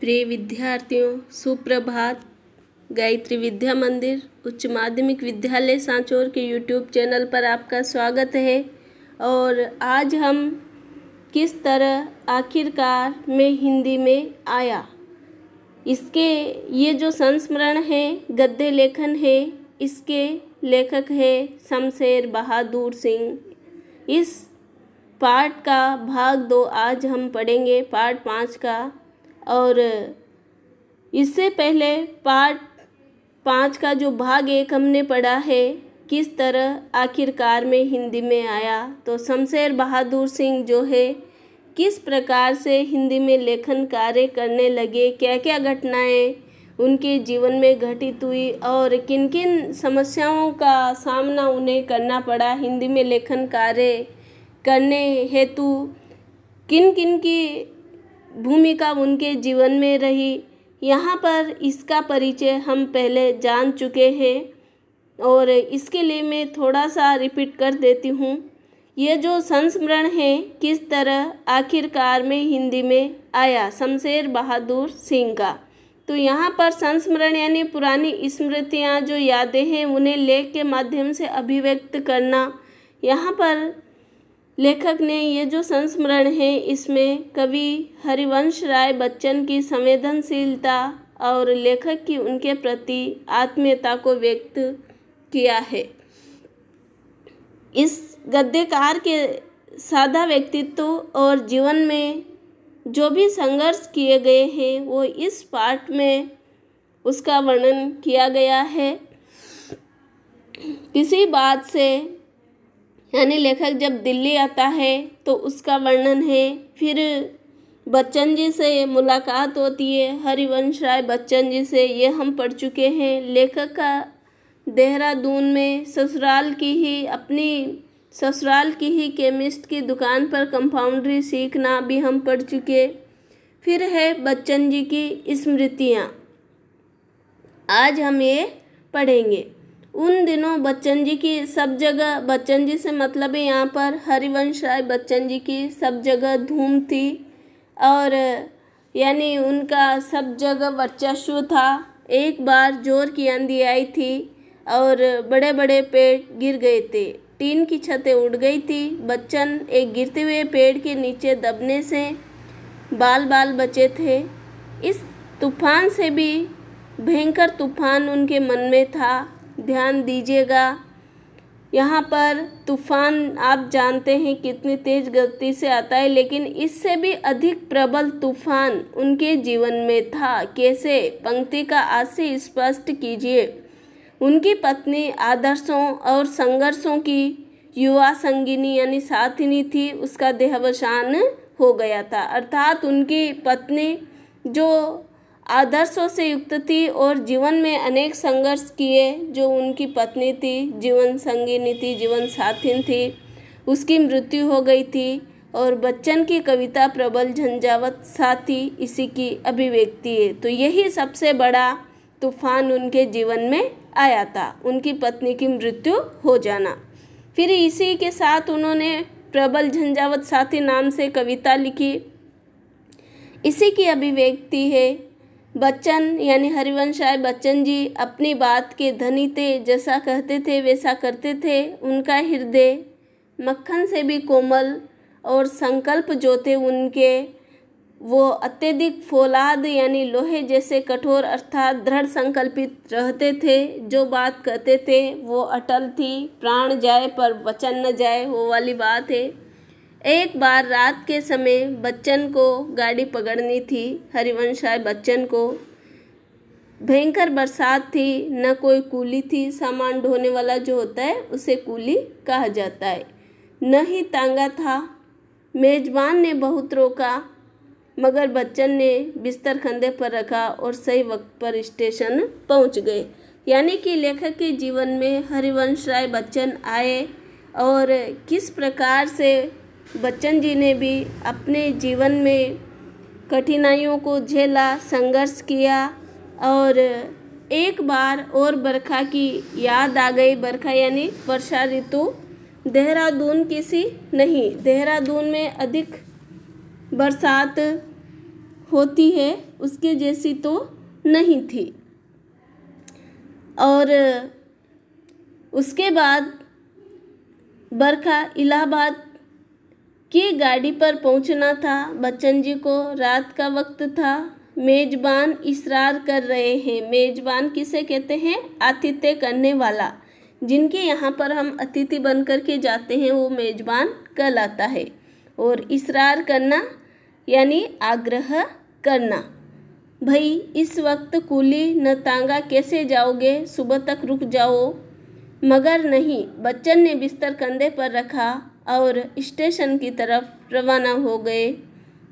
प्रिय विद्यार्थियों, सुप्रभात। गायत्री विद्या मंदिर उच्च माध्यमिक विद्यालय सांचौर के यूट्यूब चैनल पर आपका स्वागत है। और आज हम किस तरह आखिरकार में हिंदी में आया, इसके ये जो संस्मरण है, गद्य लेखन है, इसके लेखक है शमशेर बहादुर सिंह। इस पाठ का भाग 2 आज हम पढ़ेंगे, पार्ट 5 का। और इससे पहले पार्ट 5 का जो भाग 1 हमने पढ़ा है, किस तरह आखिरकार में हिंदी में आया, तो शमशेर बहादुर सिंह जो है किस प्रकार से हिंदी में लेखन कार्य करने लगे, क्या क्या घटनाएं उनके जीवन में घटित हुई और किन किन समस्याओं का सामना उन्हें करना पड़ा हिंदी में लेखन कार्य करने हेतु, किन किन की भूमिका उनके जीवन में रही, यहाँ पर इसका परिचय हम पहले जान चुके हैं। और इसके लिए मैं थोड़ा सा रिपीट कर देती हूँ। ये जो संस्मरण है, किस तरह आखिरकार में हिंदी में आया, शमशेर बहादुर सिंह का। तो यहाँ पर संस्मरण यानी पुरानी स्मृतियाँ, जो यादें हैं, उन्हें लेख के माध्यम से अभिव्यक्त करना। यहाँ पर लेखक ने ये जो संस्मरण है, इसमें कवि हरिवंश राय बच्चन की संवेदनशीलता और लेखक की उनके प्रति आत्मीयता को व्यक्त किया है। इस गद्यकार के सादा व्यक्तित्व और जीवन में जो भी संघर्ष किए गए हैं, वो इस पाठ में उसका वर्णन किया गया है। किसी बात से यानी लेखक जब दिल्ली आता है तो उसका वर्णन है। फिर बच्चन जी से मुलाकात होती है, हरिवंश राय बच्चन जी से, ये हम पढ़ चुके हैं। लेखक का देहरादून में अपनी ससुराल की ही केमिस्ट की दुकान पर कंपाउंड्री सीखना भी हम पढ़ चुके। फिर है बच्चन जी की स्मृतियाँ, आज हम ये पढ़ेंगे। उन दिनों बच्चन जी की सब जगह, बच्चन जी से मतलब है यहाँ पर हरिवंश राय बच्चन जी की सब जगह धूम थी और यानी उनका सब जगह वर्चस्व था। एक बार जोर की आंधी आई थी और बड़े बड़े पेड़ गिर गए थे, टीन की छतें उड़ गई थी। बच्चन एक गिरते हुए पेड़ के नीचे दबने से बाल बाल बचे थे। इस तूफान से भी भयंकर तूफान उनके मन में था, ध्यान दीजिएगा। यहाँ पर तूफान आप जानते हैं कितनी तेज गति से आता है, लेकिन इससे भी अधिक प्रबल तूफान उनके जीवन में था। कैसे, पंक्ति का आज से स्पष्ट कीजिए। उनकी पत्नी आदर्शों और संघर्षों की युवा संगिनी यानी साथिनी थी, उसका देहावसान हो गया था। अर्थात उनकी पत्नी जो आदर्शों से युक्त थी और जीवन में अनेक संघर्ष किए, जो उनकी पत्नी थी, जीवन संगिनी थी, जीवन साथिन थी, उसकी मृत्यु हो गई थी। और बच्चन की कविता प्रबल झंझावत साथी इसी की अभिव्यक्ति है। तो यही सबसे बड़ा तूफान उनके जीवन में आया था, उनकी पत्नी की मृत्यु हो जाना। फिर इसी के साथ उन्होंने प्रबल झंझावत साथी नाम से कविता लिखी, इसी की अभिव्यक्ति है। बच्चन यानी हरिवंश राय बच्चन जी अपनी बात के धनी थे, जैसा कहते थे वैसा करते थे। उनका हृदय मक्खन से भी कोमल और संकल्प जो थे उनके, वो अत्यधिक फौलाद यानी लोहे जैसे कठोर अर्थात दृढ़ संकल्पित रहते थे। जो बात कहते थे वो अटल थी, प्राण जाए पर वचन न जाए, वो वाली बात है। एक बार रात के समय बच्चन को गाड़ी पकड़नी थी, हरिवंश राय बच्चन को। भयंकर बरसात थी, न कोई कूली थी, सामान ढोने वाला जो होता है उसे कूली कहा जाता है, न ही तांगा था। मेजबान ने बहुत रोका, मगर बच्चन ने बिस्तर कंधे पर रखा और सही वक्त पर स्टेशन पहुंच गए। यानी कि लेखक के जीवन में हरिवंश राय बच्चन आए और किस प्रकार से बच्चन जी ने भी अपने जीवन में कठिनाइयों को झेला, संघर्ष किया। और एक बार और बरखा की याद आ गई। बरखा यानी वर्षा ऋतु। देहरादून किसी नहीं, देहरादून में अधिक बरसात होती है उसके जैसी तो नहीं थी। और उसके बाद बरखा इलाहाबाद की गाड़ी पर पहुंचना था। बच्चन जी को रात का वक्त था। मेज़बान इसरार कर रहे हैं। मेज़बान किसे कहते हैं? आतिथ्य करने वाला। जिनके यहाँ पर हम अतिथि बन कर के जाते हैं वो मेज़बान कहलाता है। और इसरार करना यानी आग्रह करना। भाई इस वक्त कूली न तांगा कैसे जाओगे, सुबह तक रुक जाओ। मगर नहीं, बच्चन ने बिस्तर कंधे पर रखा और स्टेशन की तरफ रवाना हो गए।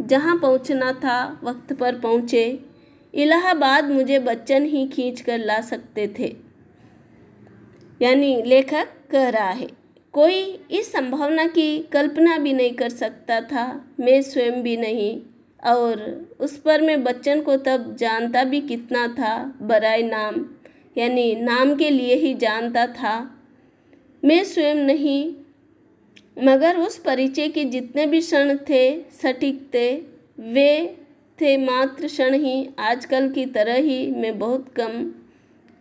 जहाँ पहुँचना था वक्त पर पहुँचे। इलाहाबाद मुझे बच्चन ही खींच कर ला सकते थे, यानी लेखक कह रहा है। कोई इस संभावना की कल्पना भी नहीं कर सकता था, मैं स्वयं भी नहीं। और उस पर मैं बच्चन को तब जानता भी कितना था, बराए नाम, यानी नाम के लिए ही जानता था, मैं स्वयं नहीं। मगर उस परिचय के जितने भी क्षण थे सटीक थे, वे थे मात्र क्षण ही। आजकल की तरह ही मैं बहुत कम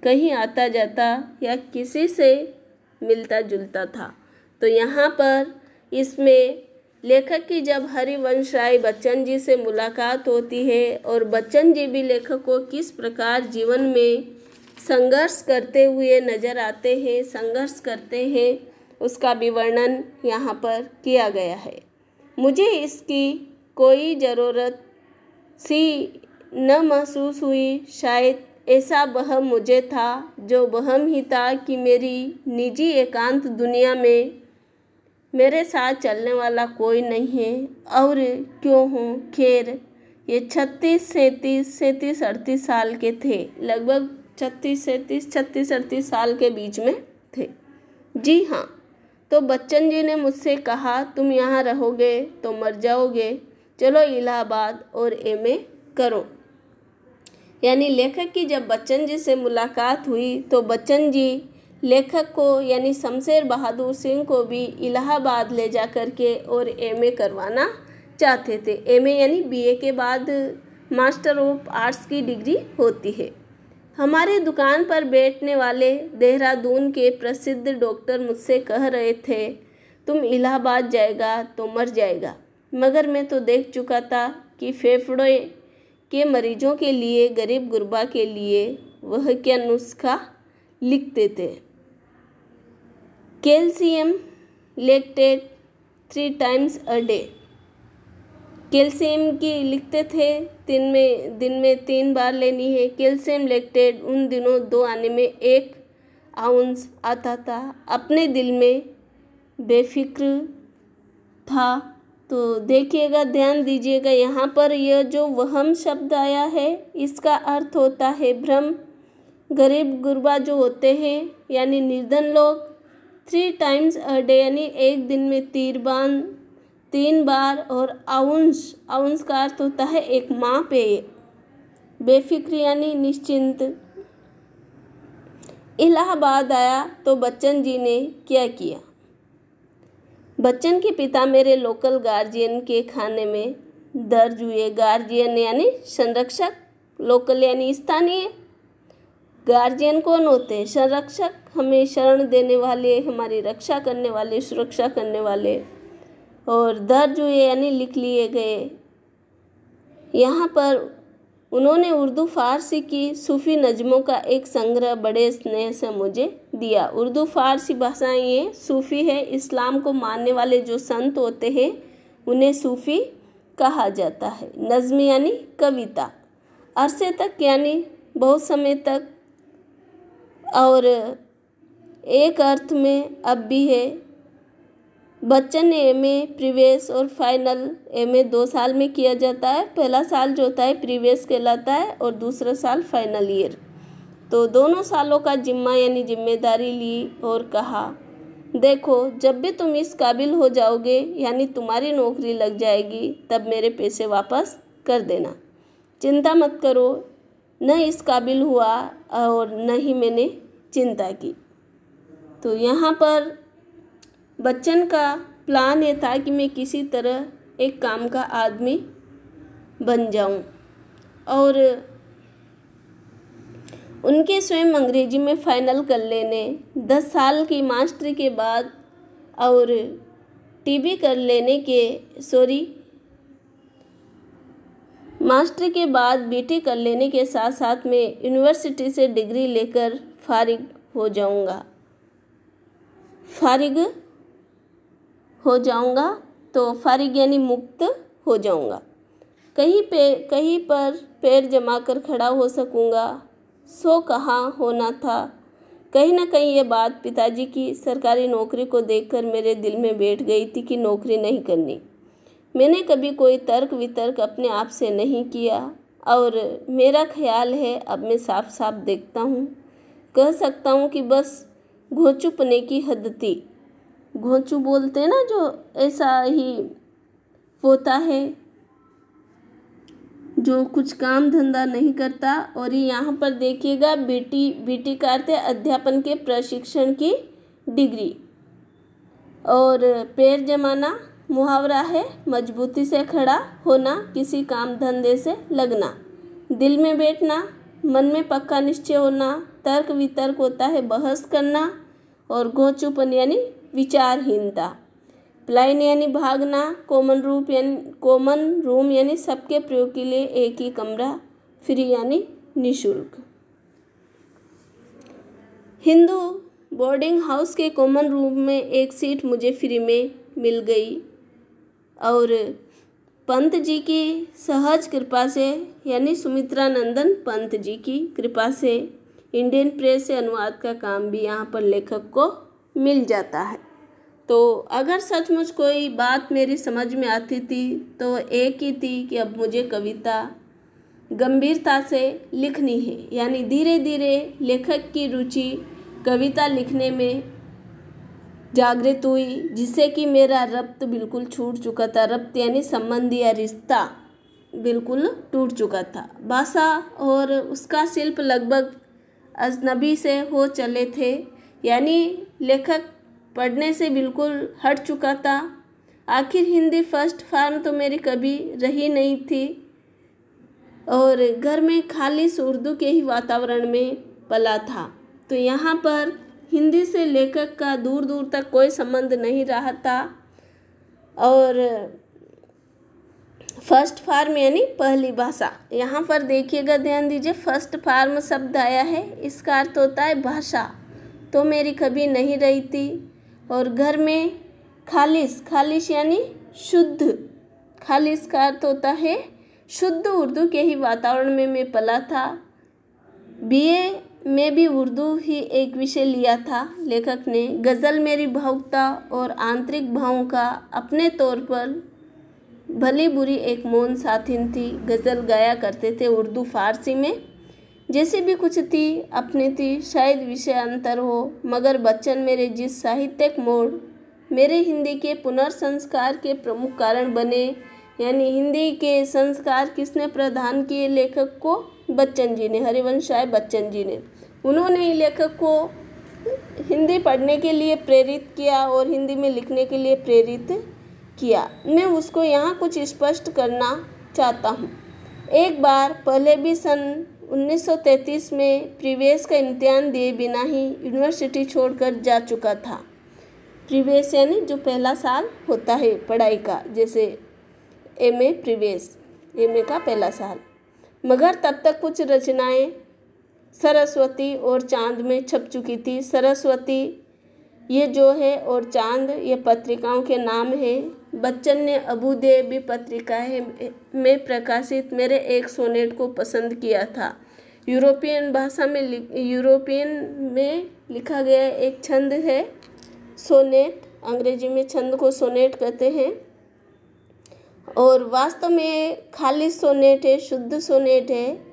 कहीं आता जाता या किसी से मिलता जुलता था। तो यहाँ पर इसमें लेखक की जब हरिवंश राय बच्चन जी से मुलाकात होती है और बच्चन जी भी लेखक को किस प्रकार जीवन में संघर्ष करते हुए नज़र आते हैं, संघर्ष करते हैं, उसका भी वर्णन यहाँ पर किया गया है। मुझे इसकी कोई ज़रूरत सी न महसूस हुई। शायद ऐसा वहम मुझे था, जो वहम ही था कि मेरी निजी एकांत दुनिया में मेरे साथ चलने वाला कोई नहीं है। और क्यों हूँ, खैर ये 36-37-38 साल के थे, लगभग 36-37-36-38 साल के बीच में थे। जी हाँ, तो बच्चन जी ने मुझसे कहा तुम यहाँ रहोगे तो मर जाओगे, चलो इलाहाबाद और एमए करो। यानी लेखक की जब बच्चन जी से मुलाकात हुई तो बच्चन जी लेखक को यानी शमशेर बहादुर सिंह को भी इलाहाबाद ले जा कर के और एमए करवाना चाहते थे। एमए यानी बीए के बाद मास्टर ऑफ आर्ट्स की डिग्री होती है। हमारे दुकान पर बैठने वाले देहरादून के प्रसिद्ध डॉक्टर मुझसे कह रहे थे तुम इलाहाबाद जाएगा तो मर जाएगा। मगर मैं तो देख चुका था कि फेफड़े के मरीजों के लिए, गरीब गुरबा के लिए वह क्या नुस्खा लिखते थे। Calcium lactate 3 times a day। Calcium की लिखते थे दिन में 3 बार लेनी है। कैल्शियम लेक्टेट उन दिनों 2 आने में 1 आउंस आता था। अपने दिल में बेफिक्र था। तो देखिएगा, ध्यान दीजिएगा, यहाँ पर यह जो वहम शब्द आया है इसका अर्थ होता है भ्रम। गरीब गुरबा जो होते हैं यानी निर्धन लोग 3 times a day यानी एक दिन में 3 बार और आउंस का अर्थ होता है एक माप है। बेफिक्र यानी निश्चिंत। इलाहाबाद आया तो बच्चन जी ने क्या किया। बच्चन के पिता मेरे लोकल गार्जियन के खाने में दर्ज हुए। गार्जियन यानी संरक्षक, लोकल यानी स्थानीय। गार्जियन कौन होते हैं? संरक्षक, हमें शरण देने वाले, हमारी रक्षा करने वाले, सुरक्षा करने वाले। और दर्ज हुए यानी लिख लिए गए। यहाँ पर उन्होंने उर्दू फारसी की सूफ़ी नज़मों का एक संग्रह बड़े स्नेह से मुझे दिया। उर्दू फारसी भाषाएं ये सूफ़ी है। इस्लाम को मानने वाले जो संत होते हैं उन्हें सूफ़ी कहा जाता है। नज़्म यानी कविता, अरसे तक यानी बहुत समय तक, और एक अर्थ में अब भी है। बच्चन ने एमए प्रीवियस और फाइनल एमए 2 साल में किया जाता है। पहला साल जो होता है प्रीवियस कहलाता है और दूसरा साल फाइनल ईयर। तो दोनों सालों का जिम्मा यानी जिम्मेदारी ली और कहा देखो, जब भी तुम इस काबिल हो जाओगे यानी तुम्हारी नौकरी लग जाएगी तब मेरे पैसे वापस कर देना। चिंता मत करो। न इस काबिल हुआ और न ही मैंने चिंता की। तो यहाँ पर बच्चन का प्लान ये था कि मैं किसी तरह एक काम का आदमी बन जाऊं। और उनके स्वयं अंग्रेजी में फाइनल कर लेने, 10 साल की मास्टरी के बाद और टीबी कर लेने के मास्टरी के बाद बीटी कर लेने के साथ साथ में यूनिवर्सिटी से डिग्री लेकर फारिग हो जाऊंगा। तो फारिग यानी मुक्त हो जाऊंगा। कहीं पर पैर जमा कर खड़ा हो सकूंगा, सो कहाँ होना था। कहीं ना कहीं ये बात पिताजी की सरकारी नौकरी को देखकर मेरे दिल में बैठ गई थी कि नौकरी नहीं करनी। मैंने कभी कोई तर्क वितर्क अपने आप से नहीं किया और मेरा ख्याल है अब मैं साफ साफ देखता हूँ, कह सकता हूँ कि बस घोंचूपने की हद थी। घोंचू बोलते हैं ना, जो ऐसा ही होता है जो कुछ काम धंधा नहीं करता। और यहाँ पर देखिएगा बीटी का अर्थ है अध्यापन के प्रशिक्षण की डिग्री, और पैर जमाना मुहावरा है मजबूती से खड़ा होना, किसी काम धंधे से लगना, दिल में बैठना, मन में पक्का निश्चय होना। तर्क वितर्क होता है बहस करना, और घोंचूपन यानी विचारहीनता। प्लाइन यानी भागना, कॉमन रूम यानी सबके प्रयोग के लिए एक ही कमरा, फ्री यानी निःशुल्क। हिंदू बोर्डिंग हाउस के कॉमन रूम में एक सीट मुझे फ्री में मिल गई और पंत जी की सहज कृपा से यानी सुमित्रा नंदन पंत जी की कृपा से इंडियन प्रेस से अनुवाद का काम भी यहाँ पर लेखक को मिल जाता है। तो अगर सचमुच कोई बात मेरी समझ में आती थी तो एक ही थी कि अब मुझे कविता गंभीरता से लिखनी है। यानी धीरे धीरे लेखक की रुचि कविता लिखने में जागृत हुई, जिससे कि मेरा रब्त बिल्कुल छूट चुका था। रब्त यानी संबंध या रिश्ता बिल्कुल टूट चुका था। भाषा और उसका शिल्प लगभग अजनबी से हो चले थे। यानी लेखक पढ़ने से बिल्कुल हट चुका था। आखिर हिंदी फर्स्ट फॉर्म तो मेरी कभी रही नहीं थी और घर में खालिस उर्दू के ही वातावरण में पला था। तो यहाँ पर हिंदी से लेखक का दूर दूर तक कोई संबंध नहीं रहा था। और फर्स्ट फॉर्म यानी पहली भाषा, यहाँ पर देखिएगा, ध्यान दीजिए, फर्स्ट फॉर्म शब्द आया है, इसका अर्थ होता है भाषा, तो मेरी कभी नहीं रही थी। और घर में खालिस यानी शुद्ध, खालिस का अर्थ होता है शुद्ध उर्दू के ही वातावरण में मैं पला था। बीए में भी उर्दू ही एक विषय लिया था लेखक ने। गज़ल मेरी भावुकता और आंतरिक भावों का अपने तौर पर भली बुरी एक मौन साथिन थी। गज़ल गाया करते थे उर्दू फारसी में, जैसी भी कुछ थी अपनी थी, शायद विषय अंतर हो, मगर बच्चन मेरे जिस साहित्यिक मोड़ मेरे हिंदी के पुनर्संस्कार के प्रमुख कारण बने। यानी हिंदी के संस्कार किसने प्रदान किए लेखक को? बच्चन जी ने, हरिवंश राय बच्चन जी ने। उन्होंने ही लेखक को हिंदी पढ़ने के लिए प्रेरित किया और हिंदी में लिखने के लिए प्रेरित किया। मैं उसको यहाँ कुछ स्पष्ट करना चाहता हूँ। एक बार पहले भी सन 1933 में प्रवेश का इम्तिहान दिए बिना ही यूनिवर्सिटी छोड़कर जा चुका था। प्रवेश यानी जो पहला साल होता है पढ़ाई का, जैसे एमए प्रवेश, एमए का पहला साल। मगर तब तक कुछ रचनाएं सरस्वती और चांद में छप चुकी थी। सरस्वती ये जो है और चांद ये पत्रिकाओं के नाम हैं। बच्चन ने अबूदेबी पत्रिका में प्रकाशित मेरे एक सोनेट को पसंद किया था। यूरोपियन में लिखा गया एक छंद है सोनेट, अंग्रेजी में छंद को सोनेट कहते हैं, और वास्तव में खालिस सोनेट है, शुद्ध सोनेट है।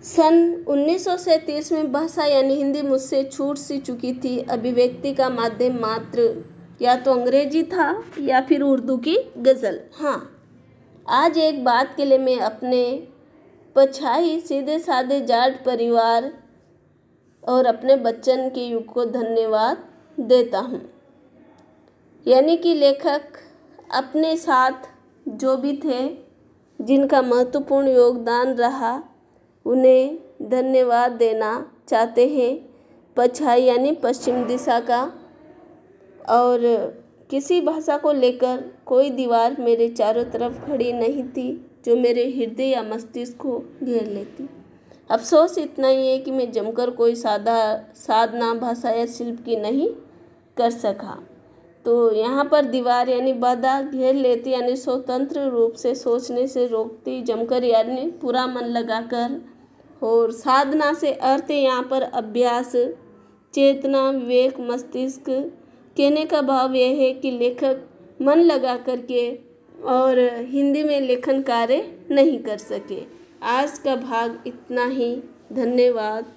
सन 1937 में भाषा यानी हिंदी मुझसे छूट सी चुकी थी। अभिव्यक्ति का माध्यम मात्र या तो अंग्रेजी था या फिर उर्दू की गज़ल। हाँ, आज एक बात के लिए मैं अपने पछाई सीधे साधे जाट परिवार और अपने बच्चन के युग को धन्यवाद देता हूँ। यानी कि लेखक अपने साथ जो भी थे जिनका महत्वपूर्ण योगदान रहा उन्हें धन्यवाद देना चाहते हैं। पछाई यानी पश्चिम दिशा का। और किसी भाषा को लेकर कोई दीवार मेरे चारों तरफ खड़ी नहीं थी जो मेरे हृदय या मस्तिष्क को घेर लेती। अफसोस इतना ही है कि मैं जमकर कोई साधना भाषा या शिल्प की नहीं कर सका। तो यहाँ पर दीवार यानी बाधा घेर लेती यानी स्वतंत्र रूप से सोचने से रोकती, जमकर यानी पूरा मन लगाकर। और साधना से अर्थ यहाँ पर अभ्यास, चेतना, विवेक, मस्तिष्क। कहने का भाव यह है कि लेखक मन लगा करके और हिंदी में लेखन कार्य नहीं कर सके। आज का भाग इतना ही। धन्यवाद।